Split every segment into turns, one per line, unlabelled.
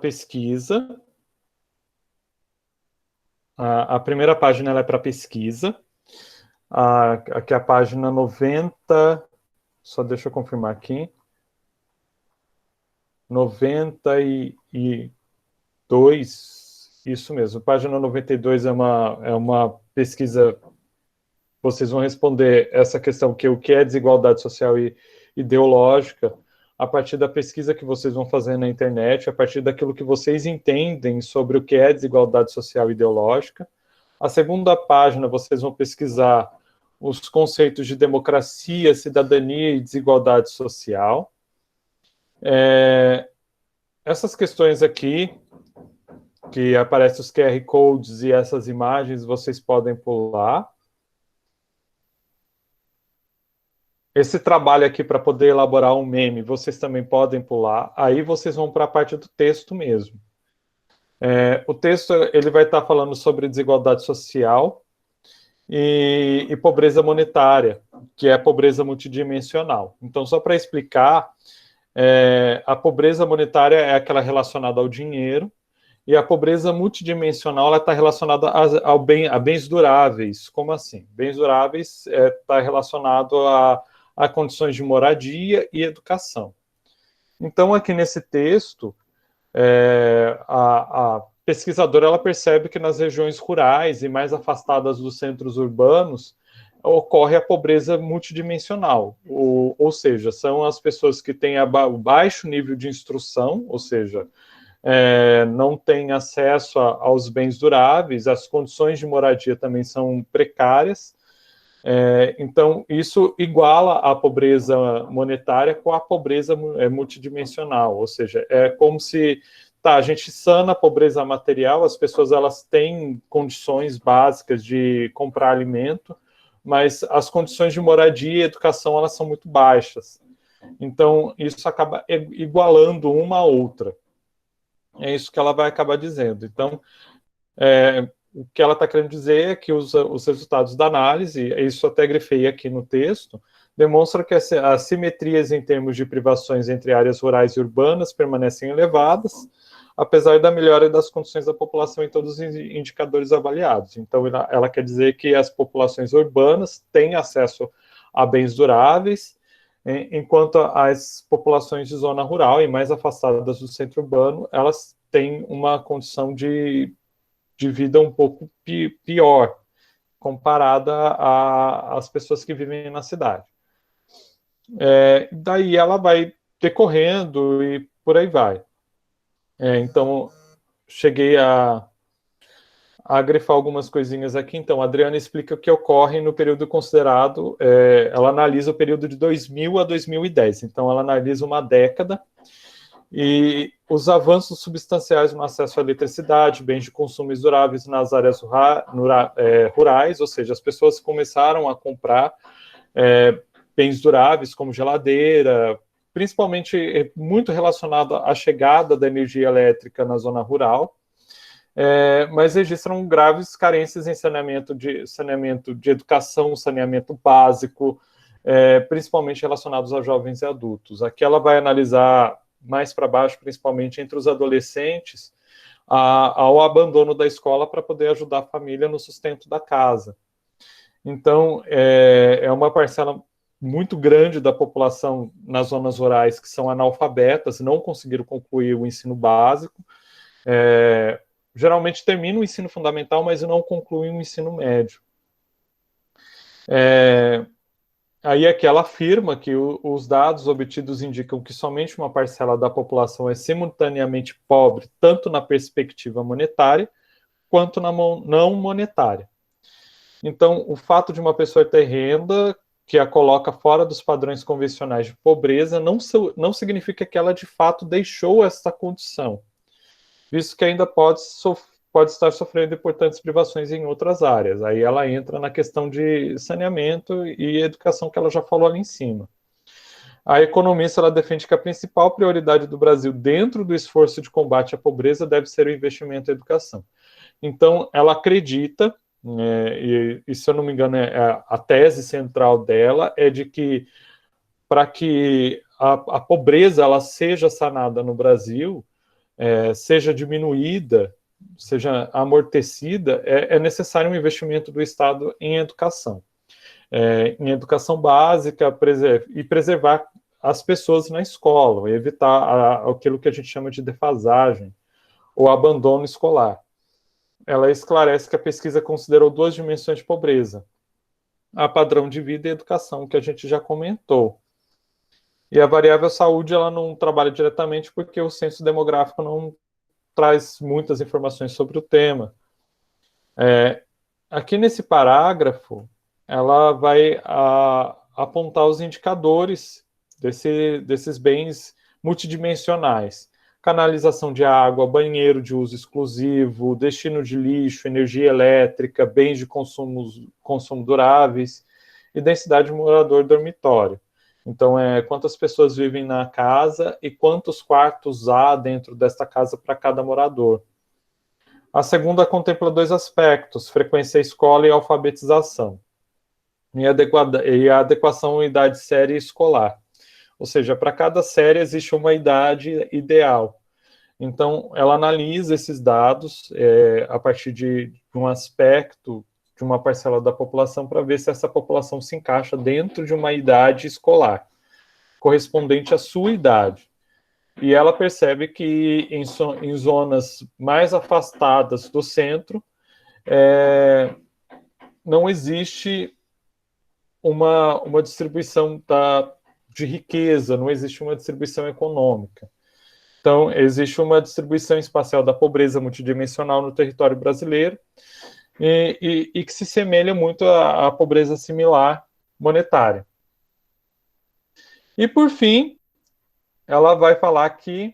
pesquisa. A primeira página ela é para pesquisa. Aqui a página 90, só deixa eu confirmar aqui. 92, isso mesmo. Página 92 é uma pesquisa. Vocês vão responder essa questão, o que é desigualdade social e ideológica, a partir da pesquisa que vocês vão fazer na internet, a partir daquilo que vocês entendem sobre o que é desigualdade social e ideológica. A segunda página, vocês vão pesquisar os conceitos de democracia, cidadania e desigualdade social. Essas questões aqui, que aparecem os QR Codes e essas imagens, vocês podem pular. Esse trabalho aqui para poder elaborar um meme, vocês também podem pular. Aí vocês vão para a parte do texto mesmo. O texto ele vai estar falando sobre desigualdade social e pobreza monetária, que é a pobreza multidimensional. Então, só para explicar, a pobreza monetária é aquela relacionada ao dinheiro, e a pobreza multidimensional está relacionada a bens duráveis. Como assim? Bens duráveis está relacionado a condições de moradia e educação. Então, aqui nesse texto, a pesquisadora ela percebe que nas regiões rurais e mais afastadas dos centros urbanos ocorre a pobreza multidimensional, ou seja, são as pessoas que têm o baixo nível de instrução, ou seja, não têm acesso aos bens duráveis, as condições de moradia também são precárias. Então, isso iguala a pobreza monetária com a pobreza multidimensional, ou seja, é como se a gente sana a pobreza material, as pessoas elas têm condições básicas de comprar alimento, mas as condições de moradia e educação elas são muito baixas. Então, isso acaba igualando uma a outra. É isso que ela vai acabar dizendo. Então, o que ela está querendo dizer é que os resultados da análise, isso até grifei aqui no texto, demonstra que as simetrias em termos de privações entre áreas rurais e urbanas permanecem elevadas, apesar da melhora das condições da população em todos os indicadores avaliados. Então, ela quer dizer que as populações urbanas têm acesso a bens duráveis, enquanto as populações de zona rural e mais afastadas do centro urbano, elas têm uma condição de vida um pouco pior, comparada às pessoas que vivem na cidade. Daí ela vai decorrendo e por aí vai. Então, cheguei a grifar algumas coisinhas aqui. Então, a Adriana explica o que ocorre no período considerado, ela analisa o período de 2000 a 2010. Então, ela analisa uma década, e os avanços substanciais no acesso à eletricidade, bens de consumo duráveis nas áreas rurais, ou seja, as pessoas começaram a comprar bens duráveis como geladeira, principalmente muito relacionado à chegada da energia elétrica na zona rural, mas registram graves carências em saneamento de educação, saneamento básico, principalmente relacionados a jovens e adultos. Aqui ela vai analisar mais para baixo, principalmente entre os adolescentes, ao abandono da escola para poder ajudar a família no sustento da casa. Então, é uma parcela muito grande da população nas zonas rurais que são analfabetas, não conseguiram concluir o ensino básico, geralmente terminam o ensino fundamental, mas não concluem o ensino médio. Aí aqui ela afirma que os dados obtidos indicam que somente uma parcela da população é simultaneamente pobre, tanto na perspectiva monetária, quanto na não monetária. Então, o fato de uma pessoa ter renda que a coloca fora dos padrões convencionais de pobreza não significa que ela, de fato, deixou essa condição, visto que ainda pode estar sofrendo importantes privações em outras áreas. Aí ela entra na questão de saneamento e educação que ela já falou ali em cima. A economista ela defende que a principal prioridade do Brasil dentro do esforço de combate à pobreza deve ser o investimento em educação. Então, ela acredita, e se eu não me engano, a tese central dela é de que para que a pobreza ela seja sanada no Brasil, seja diminuída, seja amortecida, é necessário um investimento do Estado em educação. Em educação básica e preservar as pessoas na escola, evitar aquilo que a gente chama de defasagem ou abandono escolar. Ela esclarece que a pesquisa considerou 2 dimensões de pobreza: a padrão de vida e a educação, que a gente já comentou. E a variável saúde, ela não trabalha diretamente porque o censo demográfico não traz muitas informações sobre o tema. Aqui nesse parágrafo, ela vai apontar os indicadores desses bens multidimensionais: canalização de água, banheiro de uso exclusivo, destino de lixo, energia elétrica, bens de consumo duráveis e densidade de morador dormitório. Então, quantas pessoas vivem na casa e quantos quartos há dentro desta casa para cada morador. A segunda contempla 2 aspectos: frequência à escola e alfabetização, e a adequação à idade série escolar. Ou seja, para cada série existe uma idade ideal. Então, ela analisa esses dados a partir de um aspecto, de uma parcela da população, para ver se essa população se encaixa dentro de uma idade escolar, correspondente à sua idade. E ela percebe que em zonas mais afastadas do centro, não existe uma distribuição de riqueza, não existe uma distribuição econômica. Então, existe uma distribuição espacial da pobreza multidimensional no território brasileiro e que se semelha muito à pobreza similar monetária. E, por fim, ela vai falar que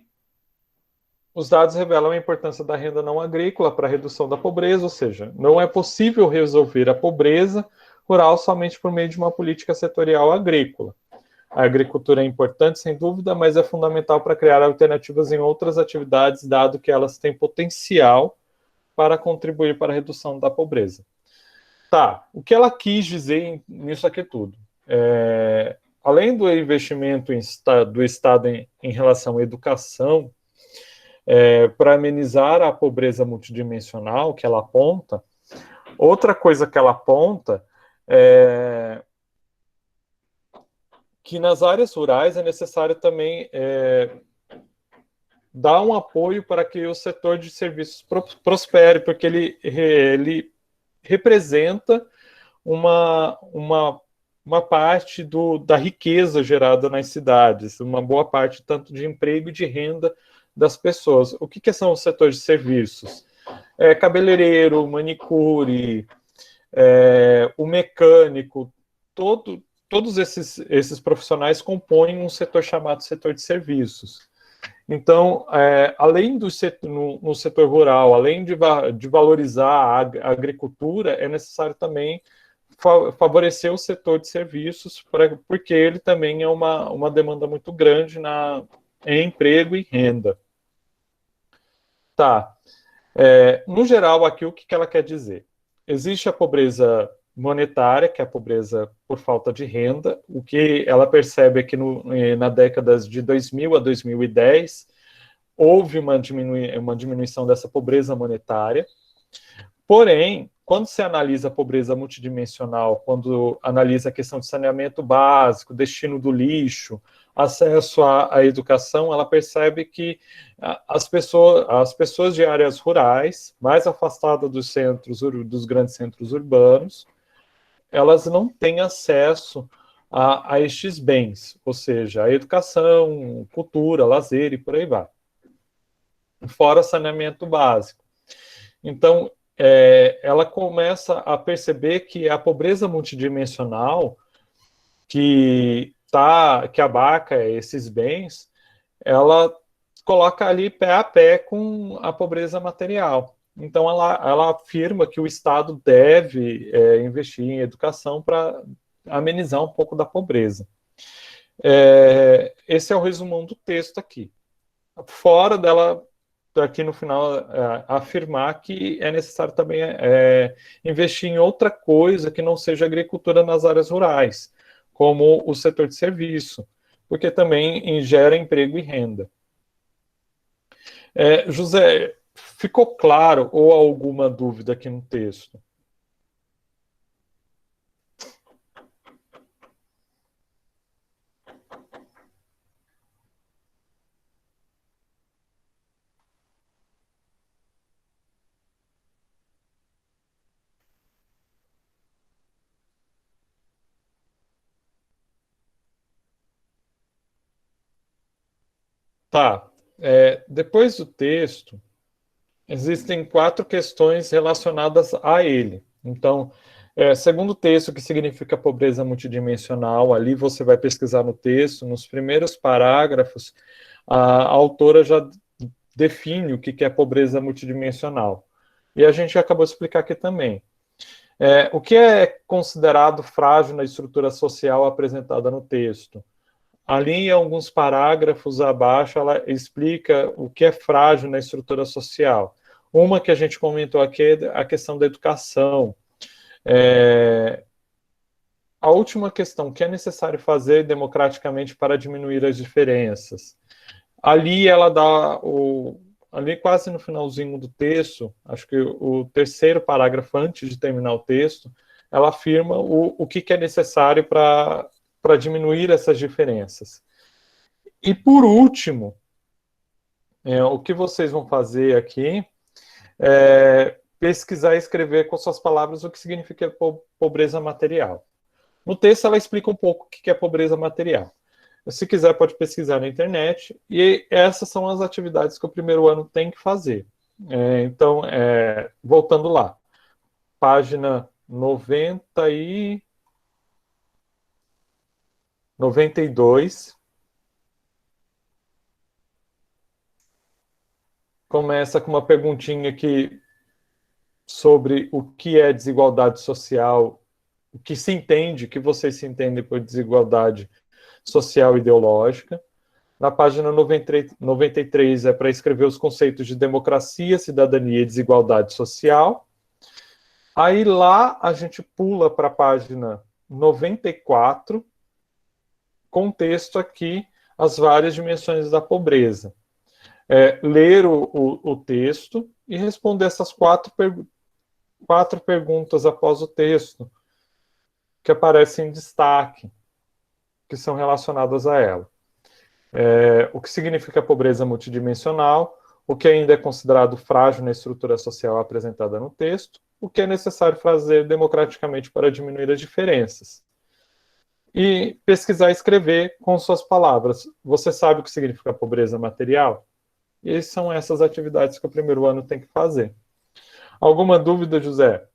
os dados revelam a importância da renda não agrícola para a redução da pobreza, ou seja, não é possível resolver a pobreza rural somente por meio de uma política setorial agrícola. A agricultura é importante, sem dúvida, mas é fundamental para criar alternativas em outras atividades, dado que elas têm potencial para contribuir para a redução da pobreza. Tá, o que ela quis dizer nisso aqui tudo? Além do investimento do Estado em relação à educação, para amenizar a pobreza multidimensional que ela aponta, outra coisa que ela aponta é que nas áreas rurais é necessário também dar um apoio para que o setor de serviços prospere, porque ele representa uma parte da riqueza gerada nas cidades, uma boa parte tanto de emprego e de renda das pessoas. O que são os setores de serviços? Cabeleireiro, manicure, o mecânico, todos esses profissionais compõem um setor chamado setor de serviços. Então, além do setor, no setor rural, além de valorizar a agricultura, é necessário também favorecer o setor de serviços, porque ele também é uma demanda muito grande em emprego e renda. Tá. No geral, aqui, o que ela quer dizer? Existe a pobreza monetária, que é a pobreza por falta de renda. O que ela percebe é que na décadas de 2000 a 2010 houve uma diminuição dessa pobreza monetária. Porém, quando se analisa a pobreza multidimensional, quando analisa a questão de saneamento básico, destino do lixo, acesso à educação, ela percebe que as pessoas de áreas rurais, mais afastadas dos grandes centros urbanos, elas não têm acesso a estes bens, ou seja, a educação, cultura, lazer e por aí vai. Fora saneamento básico. Então, ela começa a perceber que a pobreza multidimensional, que abarca esses bens, ela coloca ali pé a pé com a pobreza material. Então, ela afirma que o Estado deve investir em educação para amenizar um pouco da pobreza. Esse é o resumão do texto aqui. Fora dela, aqui no final, afirmar que é necessário também investir em outra coisa que não seja agricultura nas áreas rurais, como o setor de serviço, porque também gera emprego e renda. José, ficou claro ou alguma dúvida aqui no texto? Tá. Depois do texto, existem 4 questões relacionadas a ele. Então, segundo o texto, o que significa pobreza multidimensional, ali você vai pesquisar no texto, nos primeiros parágrafos, a autora já define o que é pobreza multidimensional. E a gente acabou de explicar aqui também. O que é considerado frágil na estrutura social apresentada no texto? Ali, em alguns parágrafos abaixo, ela explica o que é frágil na estrutura social. Uma que a gente comentou aqui é a questão da educação. A última questão, o que é necessário fazer democraticamente para diminuir as diferenças? Ali ela dá ali quase no finalzinho do texto, acho que o terceiro parágrafo antes de terminar o texto, ela afirma o que é necessário para diminuir essas diferenças. E por último, o que vocês vão fazer aqui é pesquisar e escrever com suas palavras o que significa pobreza material. No texto ela explica um pouco o que é pobreza material. Se quiser, pode pesquisar na internet. E essas são as atividades que o primeiro ano tem que fazer. Então, voltando lá, página 92, começa com uma perguntinha aqui sobre o que é desigualdade social, o que se entende, o que vocês se entendem por desigualdade social ideológica. Na página 93 é para escrever os conceitos de democracia, cidadania e desigualdade social. Aí lá a gente pula para a página 94, com texto aqui, as várias dimensões da pobreza. Ler o texto e responder essas quatro perguntas após o texto, que aparecem em destaque, que são relacionadas a ela. O que significa pobreza multidimensional, o que ainda é considerado frágil na estrutura social apresentada no texto, o que é necessário fazer democraticamente para diminuir as diferenças. E pesquisar e escrever com suas palavras. Você sabe o que significa pobreza material? E são essas atividades que o primeiro ano tem que fazer. Alguma dúvida, José?